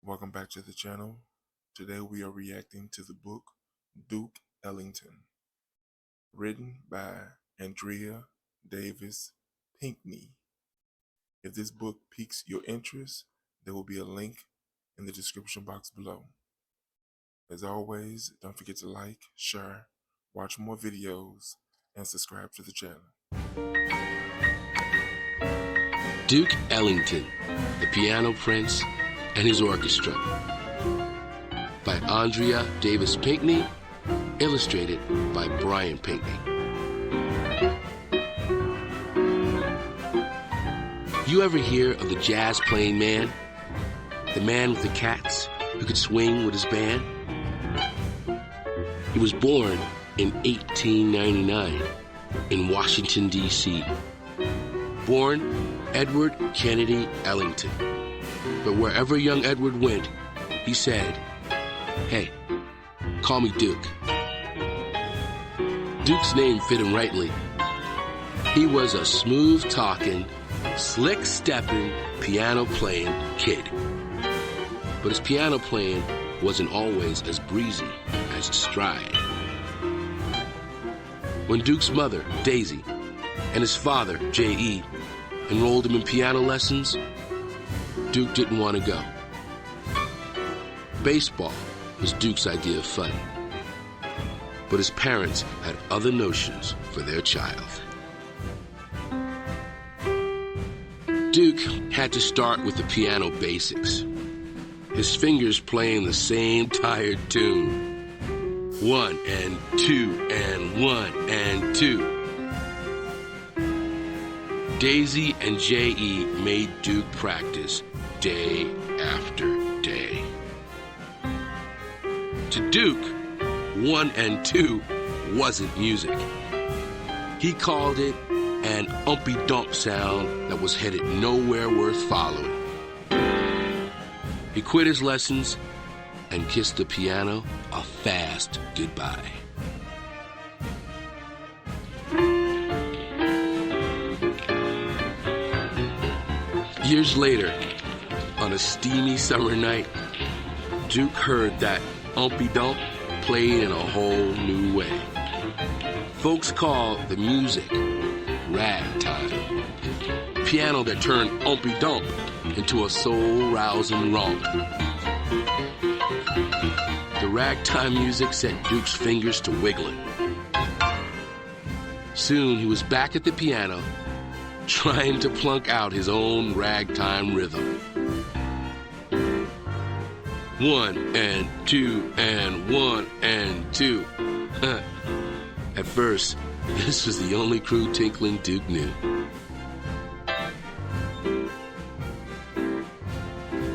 Welcome back to the channel. Today we are reacting to the book Duke Ellington, written by Andrea Davis Pinkney. If this book piques your interest, there will be a link in the description box below. As always, don't forget to like, share, watch more videos, and subscribe to the channel. Duke Ellington, the Piano Prince and His Orchestra, by Andrea Davis Pinkney, illustrated by Brian Pinkney. You ever hear of the jazz-playing man? The man with the cats who could swing with his band? He was born in 1899 in Washington, D.C. Born Edward Kennedy Ellington. But wherever young Edward went, he said, "Hey, call me Duke." Duke's name fit him rightly. He was a smooth-talking, slick-stepping, piano-playing kid. But his piano playing wasn't always as breezy as his stride. When Duke's mother, Daisy, and his father, J.E., enrolled him in piano lessons, Duke didn't want to go. Baseball was Duke's idea of fun. But his parents had other notions for their child. Duke had to start with the piano basics. His fingers playing the same tired tune. 1 and 2 and 1 and 2. Daisy and J.E. made Duke practice day after day. To Duke, 1 and 2 wasn't music. He called it an umpy-dump sound that was headed nowhere worth following. He quit his lessons and kissed the piano a fast goodbye. Years later, on a steamy summer night, Duke heard that umpy-dump played in a whole new way. Folks call the music ragtime. Piano that turned umpy-dump into a soul-rousing romp. The ragtime music set Duke's fingers to wiggling. Soon he was back at the piano, trying to plunk out his own ragtime rhythm. 1 and 2 and 1 and 2. At first, this was the only crude tinkling Duke knew.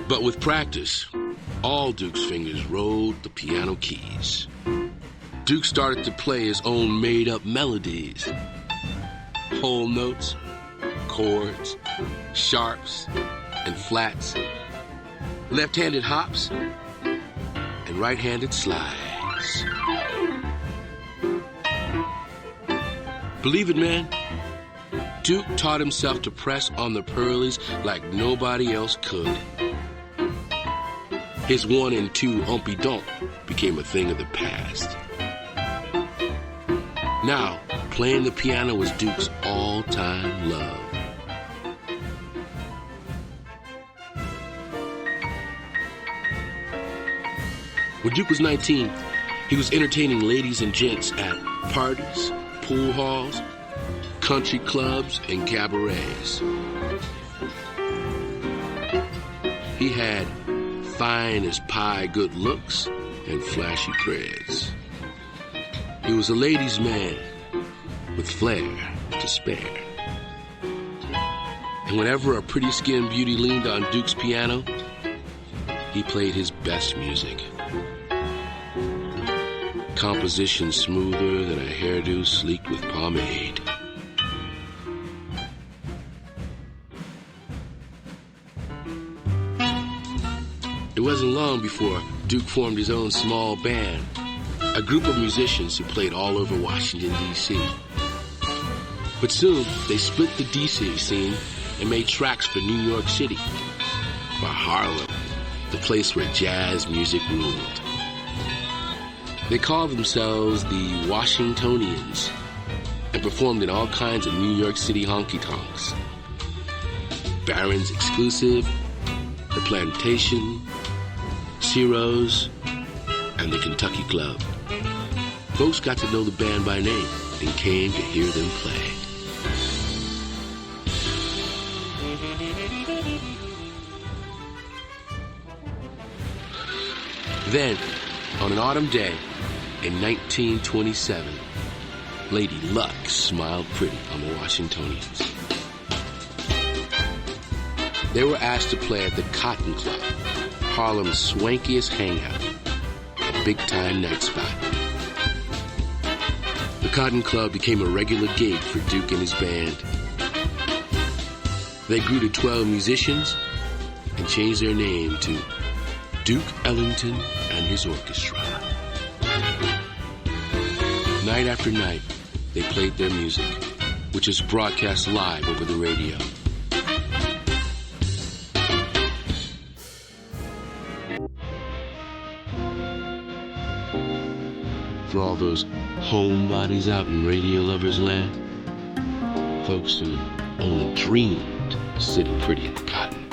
But with practice, all Duke's fingers rode the piano keys. Duke started to play his own made-up melodies. Whole notes, chords, sharps, and flats, left-handed hops, and right-handed slides. Believe it, man, Duke taught himself to press on the pearlies like nobody else could. His 1 and 2 umpy-dump became a thing of the past. Now, playing the piano was Duke's all-time love. When Duke was 19, he was entertaining ladies and gents at parties, pool halls, country clubs, and cabarets. He had fine-as-pie good looks and flashy creds. He was a ladies' man with flair to spare. And whenever a pretty-skinned beauty leaned on Duke's piano, he played his best music. Composition smoother than a hairdo sleeked with pomade. It wasn't long before Duke formed his own small band, a group of musicians who played all over Washington, D.C. But soon, they split the D.C. scene and made tracks for New York City, for Harlem, the place where jazz music ruled. They called themselves the Washingtonians and performed in all kinds of New York City honky-tonks. Barron's Exclusive, The Plantation, Ciro's, and the Kentucky Club. Folks got to know the band by name and came to hear them play. Then, on an autumn day in 1927, Lady Luck smiled pretty on the Washingtonians. They were asked to play at the Cotton Club, Harlem's swankiest hangout, a big-time night spot. The Cotton Club became a regular gig for Duke and his band. They grew to 12 musicians and changed their name to Duke Ellington and his orchestra. Night after night, they played their music, which is broadcast live over the radio. For all those homebodies out in radio lovers land, folks who only dreamed of sitting pretty in the cotton,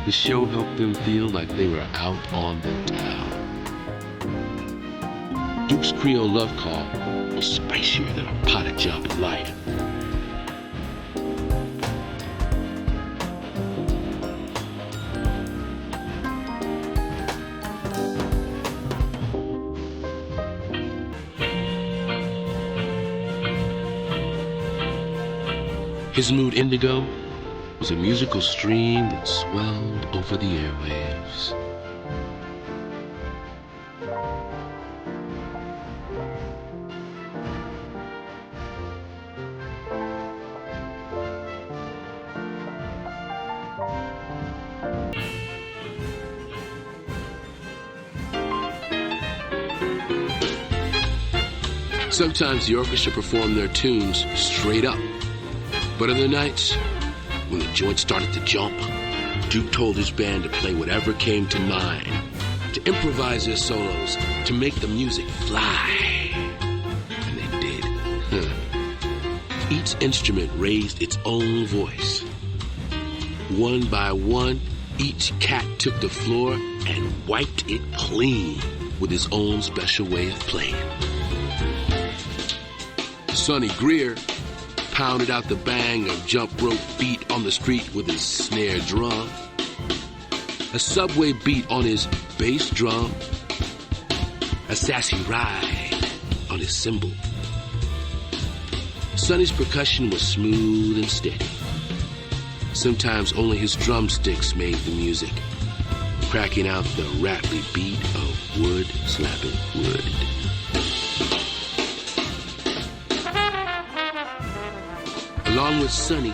the show helped them feel like they were out on the town. Duke's Creole love call was spicier than a pot of jambalaya. His mood indigo was a musical stream that swelled over the airwaves. Sometimes the orchestra performed their tunes straight up. But other nights, when the joint started to jump, Duke told his band to play whatever came to mind, to improvise their solos, to make the music fly. And they did. Each instrument raised its own voice. One by one, each cat took the floor and wiped it clean with his own special way of playing. Sonny Greer pounded out the bang of jump rope beat on the street with his snare drum, a subway beat on his bass drum, a sassy ride on his cymbal. Sonny's percussion was smooth and steady. Sometimes only his drumsticks made the music, cracking out the rattly beat of wood slapping wood. Along with Sonny,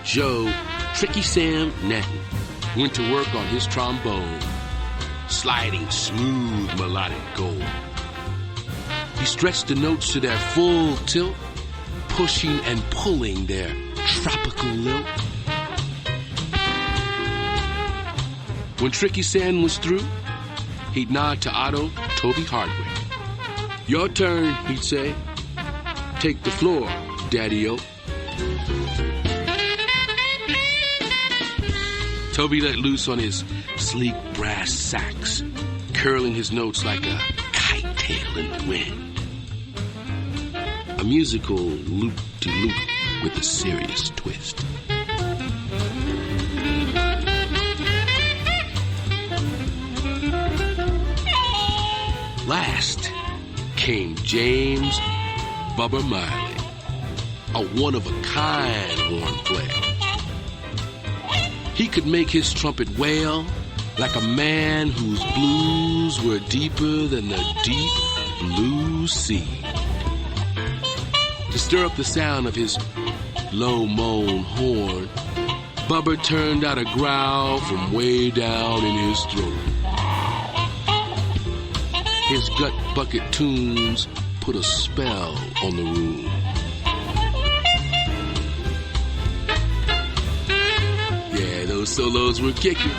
Joe Tricky Sam Nathan went to work on his trombone, sliding smooth melodic gold. He stretched the notes to their full tilt, pushing and pulling their tropical lilt. When Tricky Sam was through, he'd nod to Otto Toby Hardwick. "Your turn," he'd say. "Take the floor, Daddy-o." Toby let loose on his sleek brass sax, curling his notes like a kite tail in the wind. A musical loop-de-loop with a serious twist. Last came James Bubba Miley, a one-of-a-kind horn player. He could make his trumpet wail like a man whose blues were deeper than the deep blue sea. To stir up the sound of his low moan horn, Bubba turned out a growl from way down in his throat. His gut bucket tunes put a spell on the room. Yeah, those solos were kicking.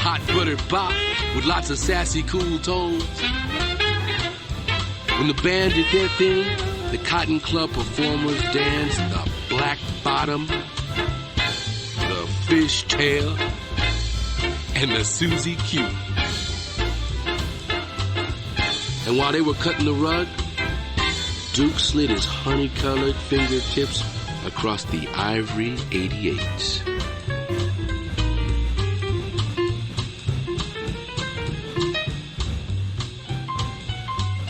hot buttered bop with lots of sassy, cool tones. When the band did their thing, the Cotton Club performers danced the black bottom, the fishtail, and the Susie Q. And while they were cutting the rug, Duke slid his honey-colored fingertips across the ivory 88s.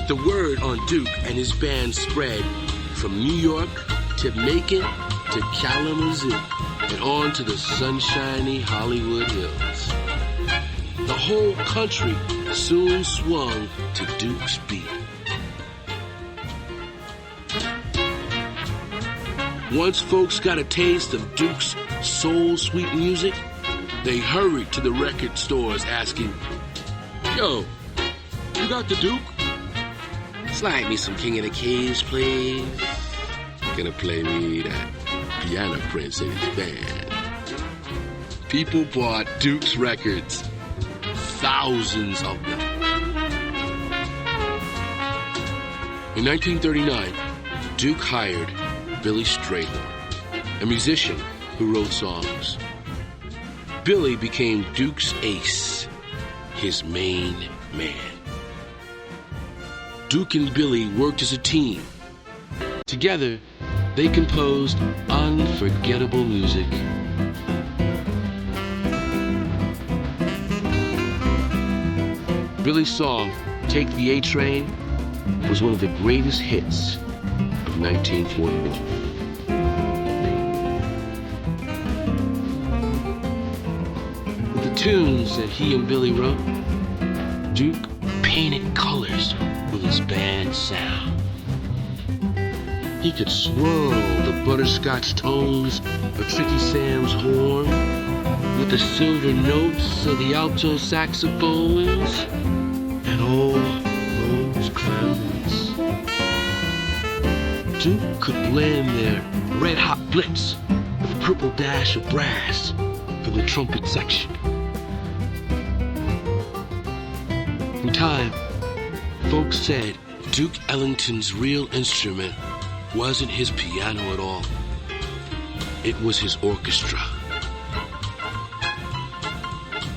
The word on Duke and his band spread from New York to Macon to Kalamazoo and on to the sunshiny Hollywood Hills. The whole country soon swung to Duke's beat. Once folks got a taste of Duke's soul-sweet music, they hurried to the record stores asking, "Yo, you got the Duke? Slide me some King of the Caves, please. Gonna play me that Piano Prince and his band." People bought Duke's records, thousands of them. In 1939, Duke hired Billy Strayhorn, a musician who wrote songs. Billy became Duke's ace, his main man. Duke and Billy worked as a team. Together, they composed unforgettable music. Billy's song, "Take the A Train," was one of the greatest hits of 1941. With the tunes that he and Billy wrote, Duke painted colors with his band sound. He could swirl the butterscotch tones of Tricky Sam's horn with the silver notes of the alto saxophones and all those clarinets. Duke could blend their red-hot blitz with a purple dash of brass from the trumpet section. In time, folks said Duke Ellington's real instrument wasn't his piano at all. It was his orchestra.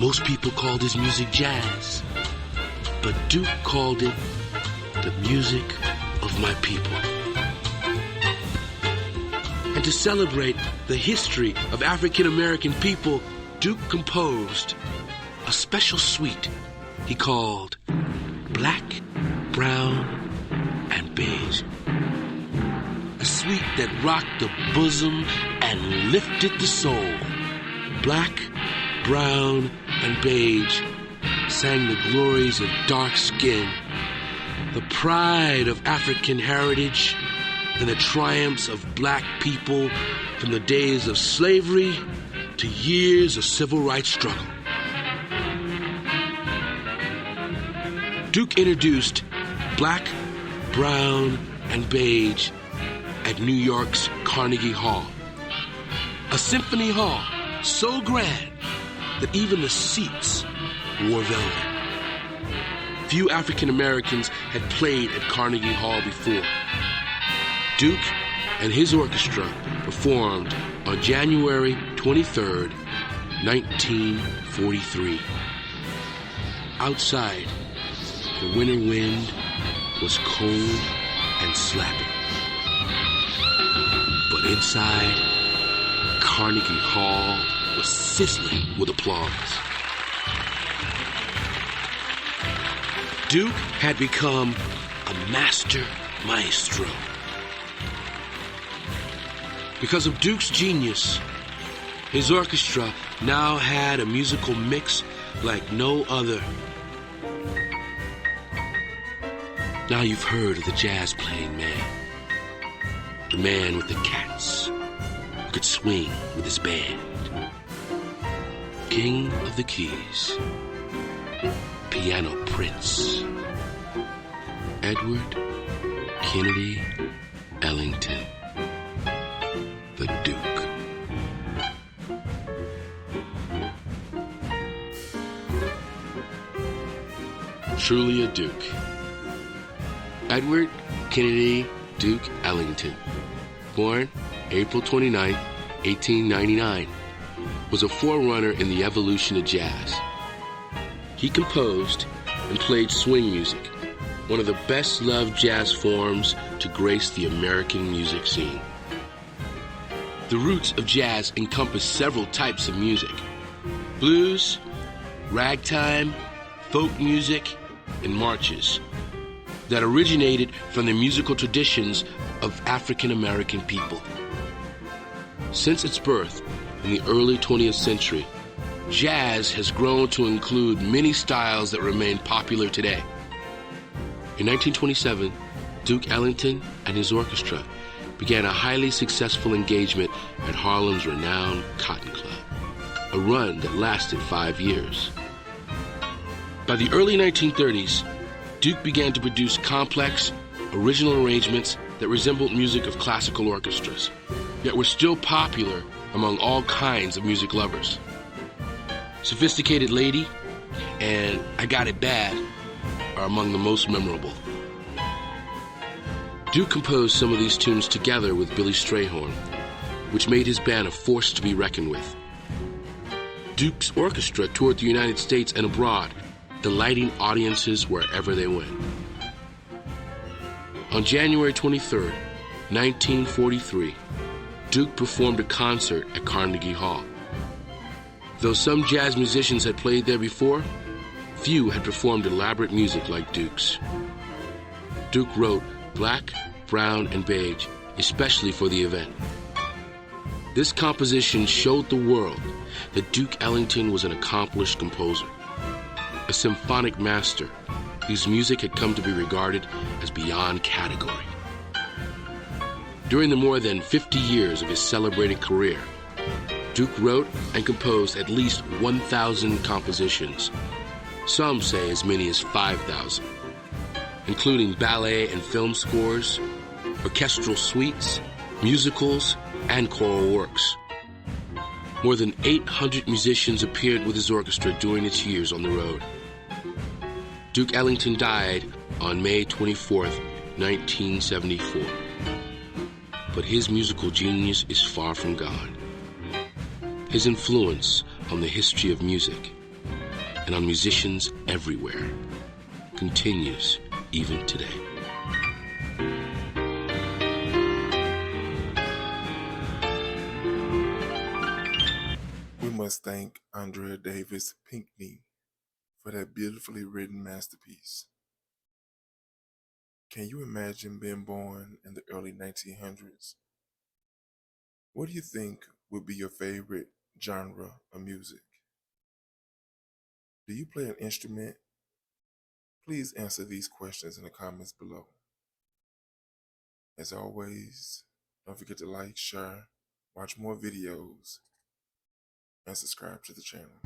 Most people called his music jazz, but Duke called it the music of my people. And to celebrate the history of African American people, Duke composed a special suite he called Black, Brown, and Beige. A suite that rocked the bosom and lifted the soul. Black, Brown, and Beige sang the glories of dark skin, the pride of African heritage, and the triumphs of black people from the days of slavery to years of civil rights struggle. Duke introduced Black, Brown, and Beige at New York's Carnegie Hall. A symphony hall so grand that even the seats wore velvet. Few African Americans had played at Carnegie Hall before. Duke and his orchestra performed on January 23rd, 1943. Outside, the winter wind was cold and slapping. But inside, Carnegie Hall was sizzling with applause. Duke had become a master maestro. Because of Duke's genius, his orchestra now had a musical mix like no other. Now you've heard of the jazz-playing man. The man with the cats who could swing with his band. King of the Keys. Piano Prince. Edward Kennedy Ellington. The Duke. truly a Duke. Edward Kennedy Duke Ellington, born April 29, 1899, was a forerunner in the evolution of jazz. He composed and played swing music, one of the best-loved jazz forms to grace the American music scene. The roots of jazz encompass several types of music: blues, ragtime, folk music, and marches that originated from the musical traditions of African American people. Since its birth in the early 20th century, jazz has grown to include many styles that remain popular today. In 1927, Duke Ellington and his orchestra began a highly successful engagement at Harlem's renowned Cotton Club, a run that lasted 5 years. By the early 1930s, Duke began to produce complex, original arrangements that resembled music of classical orchestras, yet were still popular among all kinds of music lovers. Sophisticated Lady and I Got It Bad are among the most memorable. Duke composed some of these tunes together with Billy Strayhorn, which made his band a force to be reckoned with. Duke's orchestra toured the United States and abroad, delighting audiences wherever they went. On January 23, 1943, Duke performed a concert at Carnegie Hall. Though some jazz musicians had played there before, few had performed elaborate music like Duke's. Duke wrote Black, Brown, and Beige especially for the event. This composition showed the world that Duke Ellington was an accomplished composer, a symphonic master whose music had come to be regarded as beyond category. During the more than 50 years of his celebrated career, Duke wrote and composed at least 1,000 compositions. Some say as many as 5,000, including ballet and film scores, orchestral suites, musicals, and choral works. More than 800 musicians appeared with his orchestra during its years on the road. Duke Ellington died on May 24, 1974. But his musical genius is far from gone. His influence on the history of music and on musicians everywhere continues even today. We must thank Andrea Davis Pinkney for that beautifully written masterpiece. Can you imagine being born in the early 1900s? What do you think would be your favorite genre of music? Do you play an instrument? Please answer these questions in the comments below. As always, don't forget to like, share, watch more videos, and subscribe to the channel.